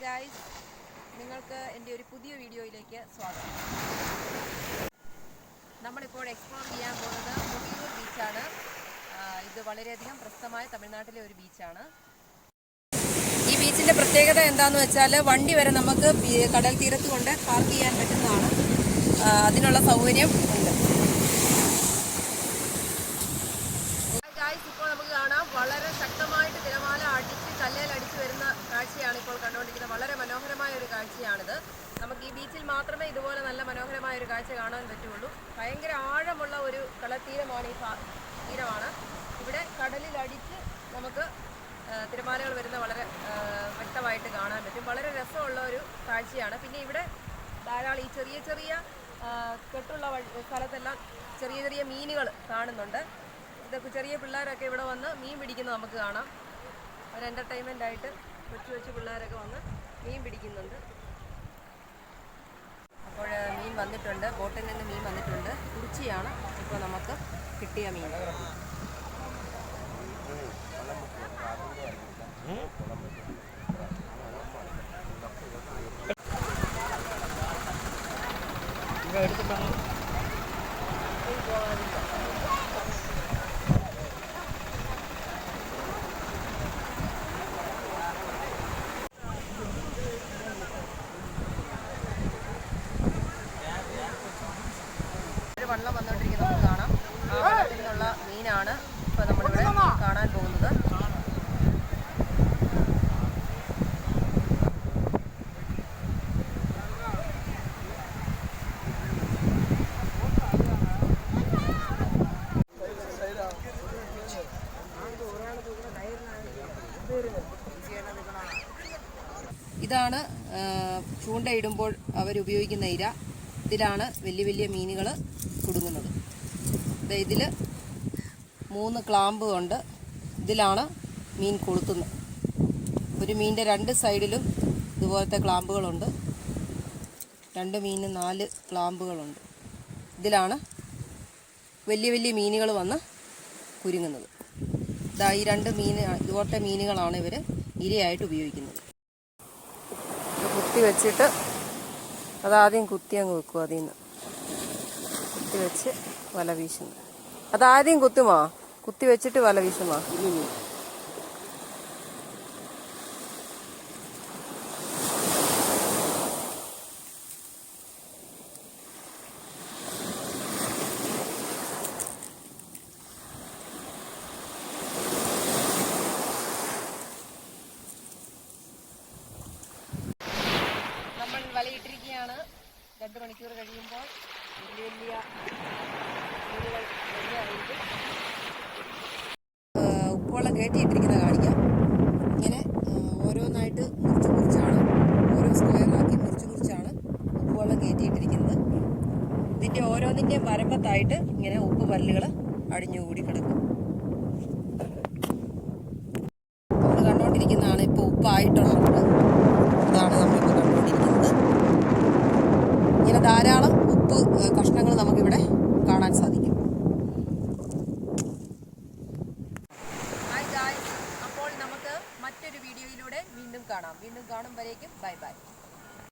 Guys, നിങ്ങൾക്ക് എൻ്റെ ഒരു പുതിയ വീഡിയോയിലേക്ക് സ്വാഗതം. നമ്മളിപ്പോൾ എക്സ്പ്ലോർ ചെയ്യാൻ പോകുന്നത് മുടിയൂർ ബീച്ചാണ്. ഇത് വളരെയധികം പ്രശസ്തമായ തമിഴ്നാട്ടിലെ ഒരു ബീച്ചാണ്. ഈ ബീച്ചിൻ്റെ പ്രത്യേകത എന്താണെന്ന് വെച്ചാൽ വണ്ടി വരെ നമുക്ക് കടൽ തീരത്ത് കൊണ്ട് പാർക്ക് ചെയ്യാൻ പറ്റുന്നതാണ്. അതിനുള്ള സൗകര്യം ഉണ്ട്. ഇപ്പോൾ നമുക്ക് കാണാം, വളരെ ശക്തമായിട്ട് തിരമാല അടിച്ച് കല്ലേലടിച്ച് വരുന്ന കാഴ്ചയാണ് ഇപ്പോൾ കണ്ടുകൊണ്ടിരിക്കുന്നത്. വളരെ മനോഹരമായ ഒരു കാഴ്ചയാണിത്. നമുക്ക് ഈ ബീച്ചിൽ മാത്രമേ ഇതുപോലെ നല്ല മനോഹരമായ ഒരു കാഴ്ച കാണാൻ പറ്റുള്ളൂ. ഭയങ്കര ആഴമുള്ള ഒരു കടൽത്തീരമാണ് തീരമാണ്. ഇവിടെ കടലിലടിച്ച് നമുക്ക് തിരമാലകൾ വരുന്ന വളരെ വ്യക്തമായിട്ട് കാണാൻ പറ്റും. വളരെ രസമുള്ള ഒരു കാഴ്ചയാണ്. പിന്നെ ഇവിടെ ധാരാളം ഈ ചെറിയ ചെറിയ കെട്ടുള്ള സ്ഥലത്തെല്ലാം ചെറിയ ചെറിയ മീനുകൾ കാണുന്നുണ്ട്. ഇതൊക്കെ ചെറിയ പിള്ളേരൊക്കെ ഇവിടെ വന്ന് മീൻ പിടിക്കുന്നത് നമുക്ക് കാണാം. ഒരു എൻ്റർടൈൻമെൻ്റ് ആയിട്ട് കൊച്ചു പിള്ളേരൊക്കെ വന്ന് മീൻ പിടിക്കുന്നുണ്ട്. അപ്പോൾ മീൻ വന്നിട്ടുണ്ട്, ബോട്ടിൽ നിന്ന് മീൻ വന്നിട്ടുണ്ട്. കുറിച്ചിയാണ് ഇപ്പോൾ നമുക്ക് കിട്ടിയ മീൻ. വള്ളം വന്നുകൊണ്ടിരിക്കുന്നത് നമുക്ക് കാണാം. ആ വള്ളത്തിൽ നിന്നുള്ള മീനാണ് ഇപ്പോൾ നമ്മളിവിടെ കാണാൻ പോകുന്നത്. ഇതാണ് ചൂണ്ടയിടുമ്പോൾ അവരുപയോഗിക്കുന്ന ഇര. ഇതിലാണ് വലിയ വലിയ മീനുകൾ കുടുങ്ങുന്നത്. ഇതിൽ 3 ക്ലാമ്പ് ഉണ്ട്. ഇതിലാണ് മീൻ കൊളുത്തുന്നത്. ഒരു മീനിൻ്റെ 2 സൈഡിലും ഇതുപോലത്തെ ക്ലാമ്പുകളുണ്ട്. 2 മീനിന് 4 ക്ലാമ്പുകളുണ്ട്. ഇതിലാണ് വലിയ വലിയ മീനുകൾ വന്ന് കുരുങ്ങുന്നത്. ഈ 2 മീൻ ഇതുപോലത്തെ മീനുകളാണ് ഇവർ ഇരയായിട്ട് ഉപയോഗിക്കുന്നത്. കുത്തി വെച്ചിട്ട് അതാദ്യം കുത്തി അങ്ങ് വെക്കും. അതിൽ നിന്ന് കുത്തി വെച്ച് വല വീശുന്നു. അതാദ്യം കുത്തുമോ? കുത്തി വെച്ചിട്ട് വല വീശുമോ? നമ്മൾ വലയിട്ടിരിക്കുകയാണ്. 2 മണിക്കൂർ കഴിയുമ്പോൾ വലിയ വലിയ മീനുകൾ വലിയായിരിക്കും. ഉപ്പുവെള്ളം കയറ്റിയിട്ടിരിക്കുന്നത് കാണിക്കാം. ഇങ്ങനെ ഓരോന്നായിട്ട് മുറിച്ചാണ്, ഓരോ സ്ക്വയറാക്കി മുറിച്ചാണ് ഉപ്പുവെള്ളം കയറ്റിയിട്ടിരിക്കുന്നത്. ഇതിൻ്റെ ഓരോന്നിൻ്റെയും വരമ്പത്തായിട്ട് ഇങ്ങനെ ഉപ്പ് പല്ലുകൾ അടിഞ്ഞുകൂടി കിടക്കും. നമ്മൾ കണ്ടുകൊണ്ടിരിക്കുന്നതാണ് ഇപ്പോൾ ഉപ്പായിട്ടുള്ള